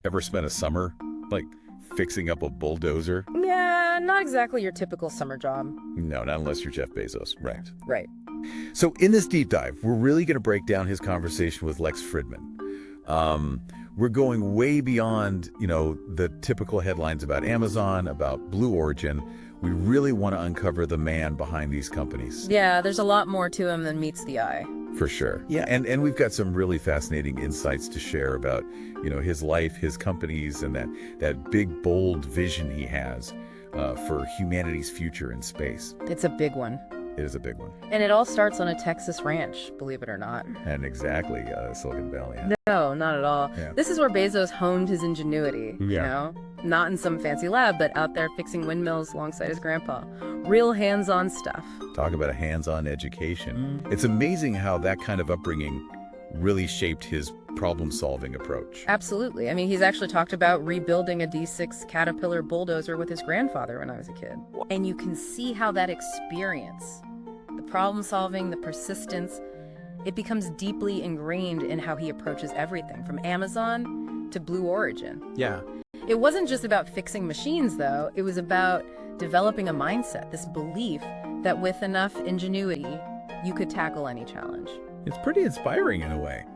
Ever spent a summer, like, fixing up a bulldozer? Yeah, not exactly your typical summer job. No, not unless you're Jeff Bezos. Right. Right. So in this deep dive, we're really going to break down his conversation with Lex Fridman. We're going way beyond, the typical headlines about Amazon, about Blue Origin. We really want to uncover the man behind these companies. Yeah, there's a lot more to him than meets the eye. For sure. Yeah, and we've got some really fascinating insights to share about, his life, his companies, and that big, bold vision he has for humanity's future in space. It's a big one. It is a big one. And it all starts on a Texas ranch, believe it or not. And exactly, Silicon Valley. Yeah. No, not at all. Yeah. This is where Bezos honed his ingenuity, Not in some fancy lab, but out there fixing windmills alongside his grandpa. Real hands-on stuff. Talk about a hands-on education. It's amazing how that kind of upbringing really shaped his problem-solving approach. Absolutely. I mean, he's actually talked about rebuilding a D6 Caterpillar bulldozer with his grandfather when I was a kid. And you can see how that experience, the problem-solving, the persistence, it becomes deeply ingrained in how he approaches everything, from Amazon to Blue Origin. Yeah. It wasn't just about fixing machines, though. It was about developing a mindset, this belief that with enough ingenuity, you could tackle any challenge. It's pretty inspiring in a way.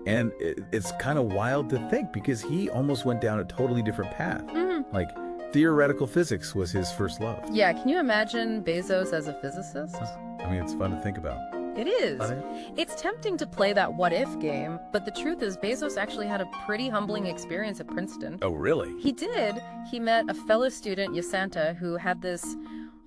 And it's kind of wild to think because he almost went down a totally different path. Like, theoretical physics was his first love. Yeah, can you imagine Bezos as a physicist? I mean, it's fun to think about. It is. It's tempting to play that what-if game, but the truth is Bezos actually had a pretty humbling experience at Princeton. Oh, really? He did. He met a fellow student, Yasanta, who had this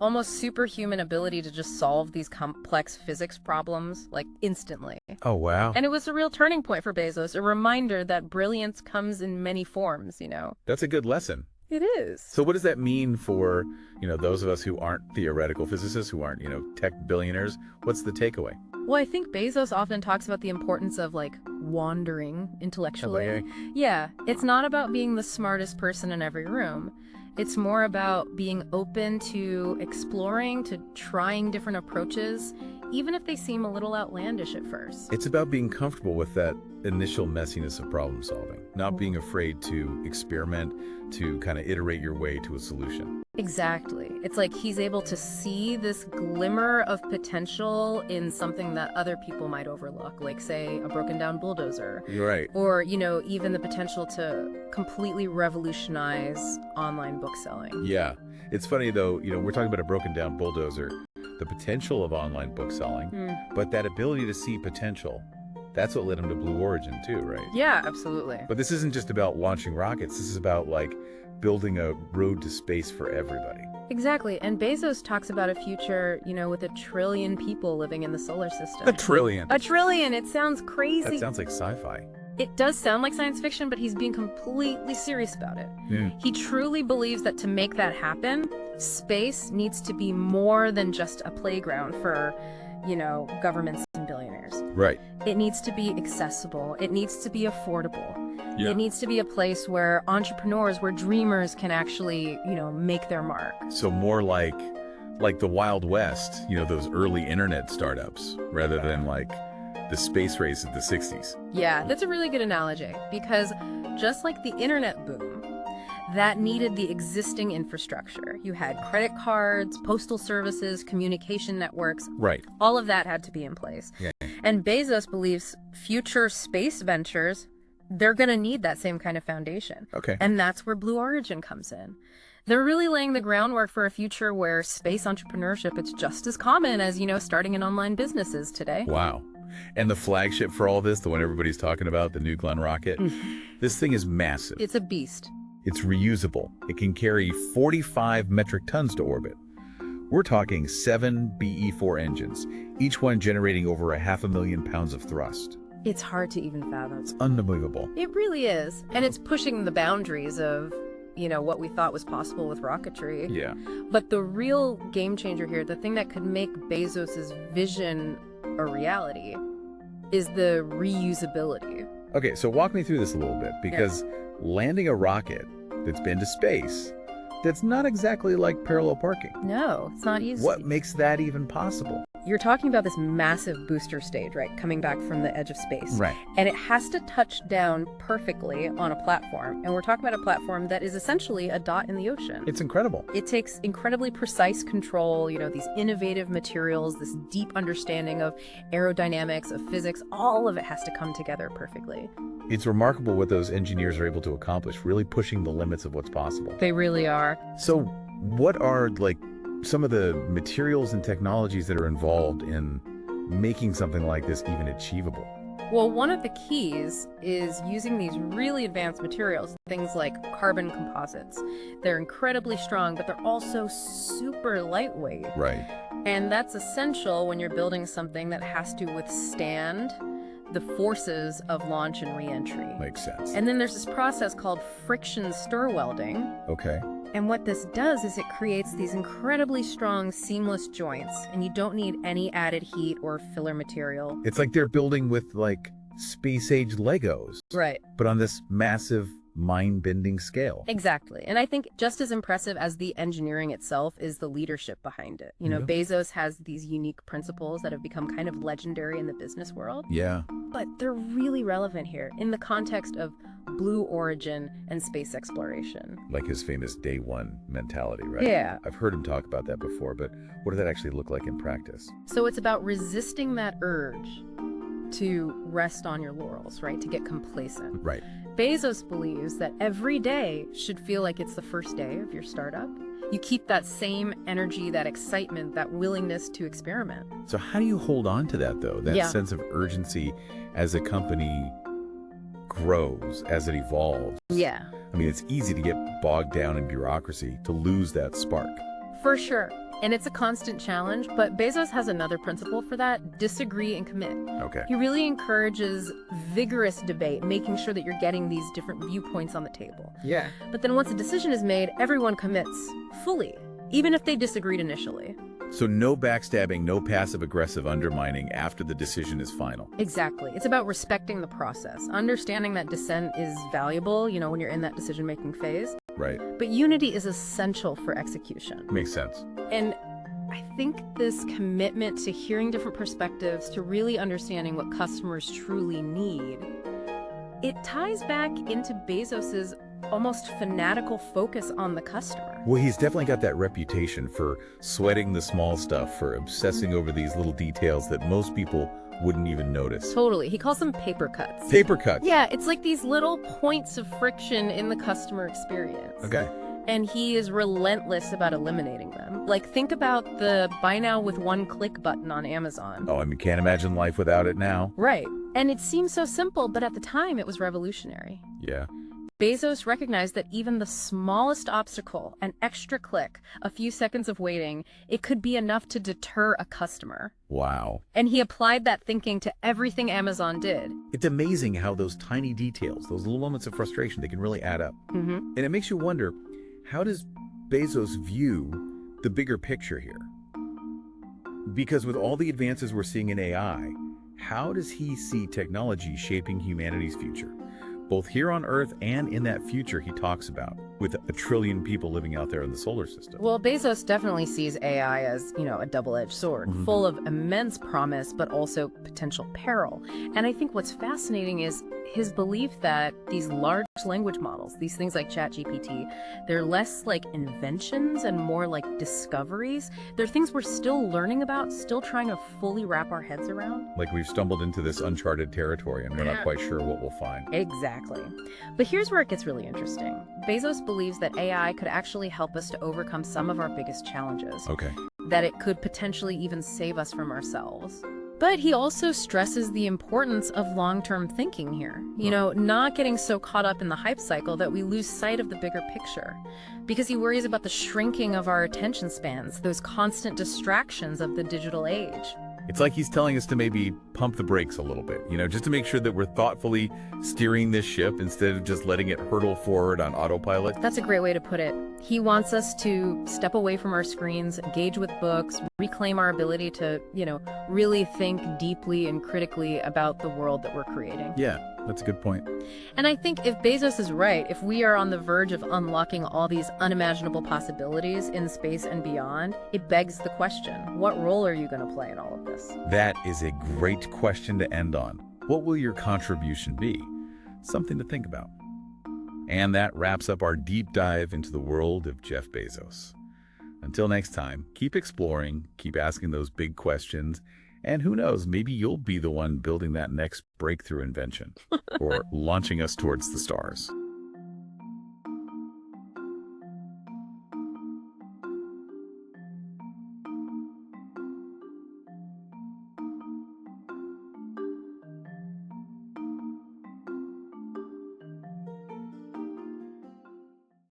almost superhuman ability to just solve these complex physics problems, like, instantly. Oh, wow. And it was a real turning point for Bezos, a reminder that brilliance comes in many forms, That's a good lesson. It is. So what does that mean for, those of us who aren't theoretical physicists, who aren't, tech billionaires? What's the takeaway? Well, I think Bezos often talks about the importance of, wandering intellectually. Yeah, it's not about being the smartest person in every room. It's more about being open to exploring, to trying different approaches, even if they seem a little outlandish at first. It's about being comfortable with that initial messiness of problem solving, not being afraid to experiment, to kind of iterate your way to a solution. Exactly. It's like he's able to see this glimmer of potential in something that other people might overlook, like, say, a broken down bulldozer. Right. Or, even the potential to completely revolutionize online book selling. Yeah. It's funny, though, we're talking about a broken down bulldozer, the potential of online book selling, but that ability to see potential, that's what led him to Blue Origin, too, right? Yeah, absolutely. But this isn't just about launching rockets. This is about, building a road to space for everybody. Exactly. And Bezos talks about a future, with 1 trillion people living in the solar system. 1 trillion? 1 trillion! It sounds crazy. That sounds like sci-fi. It does sound like science fiction, but he's being completely serious about it. Yeah. He truly believes that to make that happen, space needs to be more than just a playground for, governments and billionaires. Right. It needs to be accessible. It needs to be affordable. Yeah. It needs to be a place where entrepreneurs, where dreamers can actually, make their mark. So more like the Wild West, those early internet startups, rather than the space race of the 60s. Yeah, that's a really good analogy, because just like the internet boom, that needed the existing infrastructure. You had credit cards, postal services, communication networks. Right. All of that had to be in place. Yeah. And Bezos believes future space ventures, they're going to need that same kind of foundation. Okay. And that's where Blue Origin comes in. They're really laying the groundwork for a future where space entrepreneurship, it's just as common as, starting an online business is today. Wow. And the flagship for all this, the one everybody's talking about, the New Glenn rocket, this thing is massive. It's a beast. It's reusable. It can carry 45 metric tons to orbit. We're talking 7 BE-4 engines, each one generating over 500,000 pounds of thrust. It's hard to even fathom. It's unbelievable. It really is. And it's pushing the boundaries of, what we thought was possible with rocketry. Yeah. But the real game changer here, the thing that could make Bezos's vision a reality, is the reusability. Okay, so walk me through this a little bit, because landing a rocket that's been to space, that's not exactly like parallel parking. No, it's not easy. What makes that even possible? you're talking about this massive booster stage, right? Coming back from the edge of space. Right. And it has to touch down perfectly on a platform. And we're talking about a platform that is essentially a dot in the ocean. It's incredible. It takes incredibly precise control, these innovative materials, this deep understanding of aerodynamics, of physics, all of it has to come together perfectly. It's remarkable what those engineers are able to accomplish, really pushing the limits of what's possible. They really are. So what are some of the materials and technologies that are involved in making something like this even achievable? Well, one of the keys is using these really advanced materials, things like carbon composites. They're incredibly strong, but they're also super lightweight. Right. And that's essential when you're building something that has to withstand the forces of launch and re-entry. Makes sense. And then there's this process called friction stir welding. Okay. And what this does is it creates these incredibly strong, seamless joints, and you don't need any added heat or filler material. It's like they're building with space-age Legos. Right. But on this massive, mind-bending scale. Exactly. And I think just as impressive as the engineering itself is the leadership behind it. Bezos has these unique principles that have become kind of legendary in the business world. Yeah. But they're really relevant here in the context of blue origin and space exploration. Like his famous day one mentality, right? Yeah. I've heard him talk about that before, but what does that actually look like in practice? So it's about resisting that urge to rest on your laurels, right? To get complacent. Right. Bezos believes that every day should feel like it's the first day of your startup. You keep that same energy, that excitement, that willingness to experiment. So how do you hold on to that, though? That Yeah. sense of urgency as a company grows, as it evolves? Yeah. I mean, it's easy to get bogged down in bureaucracy, to lose that spark. For sure. And it's a constant challenge, but Bezos has another principle for that: disagree and commit. Okay. He really encourages vigorous debate, making sure that you're getting these different viewpoints on the table. Yeah. But then once a decision is made, everyone commits fully, even if they disagreed initially. So no backstabbing, no passive-aggressive undermining after the decision is final. Exactly. It's about respecting the process, understanding that dissent is valuable, when you're in that decision-making phase. Right. But unity is essential for execution. Makes sense. And I think this commitment to hearing different perspectives, to really understanding what customers truly need, it ties back into Bezos's almost fanatical focus on the customer. Well, he's definitely got that reputation for sweating the small stuff, for obsessing over these little details that most people wouldn't even notice. Totally. He calls them paper cuts. Paper cuts. Yeah, it's like these little points of friction in the customer experience. Okay. And he is relentless about eliminating them. Like, think about the buy now with one click button on Amazon. Oh, I mean, can't imagine life without it now. Right. And it seems so simple, but at the time it was revolutionary. Yeah. Bezos recognized that even the smallest obstacle, an extra click, a few seconds of waiting, it could be enough to deter a customer. Wow. And he applied that thinking to everything Amazon did. It's amazing how those tiny details, those little moments of frustration, they can really add up. Mm-hmm. And it makes you wonder, how does Bezos view the bigger picture here? Because with all the advances we're seeing in AI, how does he see technology shaping humanity's future? Both here on Earth and in that future he talks about, with 1 trillion people living out there in the solar system. Well, Bezos definitely sees AI as, a double-edged sword, full of immense promise, but also potential peril. And I think what's fascinating is his belief that these large language models, these things like ChatGPT, they're less like inventions and more like discoveries. They're things we're still learning about, still trying to fully wrap our heads around. Like we've stumbled into this uncharted territory and we're not quite sure what we'll find. Exactly. But here's where it gets really interesting. Bezos believes that AI could actually help us to overcome some of our biggest challenges. Okay. That it could potentially even save us from ourselves. But he also stresses the importance of long-term thinking here. Not getting so caught up in the hype cycle that we lose sight of the bigger picture. Because he worries about the shrinking of our attention spans, those constant distractions of the digital age. It's like he's telling us to maybe pump the brakes a little bit, just to make sure that we're thoughtfully steering this ship instead of just letting it hurtle forward on autopilot. That's a great way to put it. He wants us to step away from our screens, engage with books, reclaim our ability to, really think deeply and critically about the world that we're creating. Yeah. That's a good point. And I think if Bezos is right, if we are on the verge of unlocking all these unimaginable possibilities in space and beyond, it begs the question, what role are you going to play in all of this? That is a great question to end on. What will your contribution be? Something to think about. And that wraps up our deep dive into the world of Jeff Bezos. Until next time, keep exploring, keep asking those big questions, and who knows, maybe you'll be the one building that next breakthrough invention or launching us towards the stars.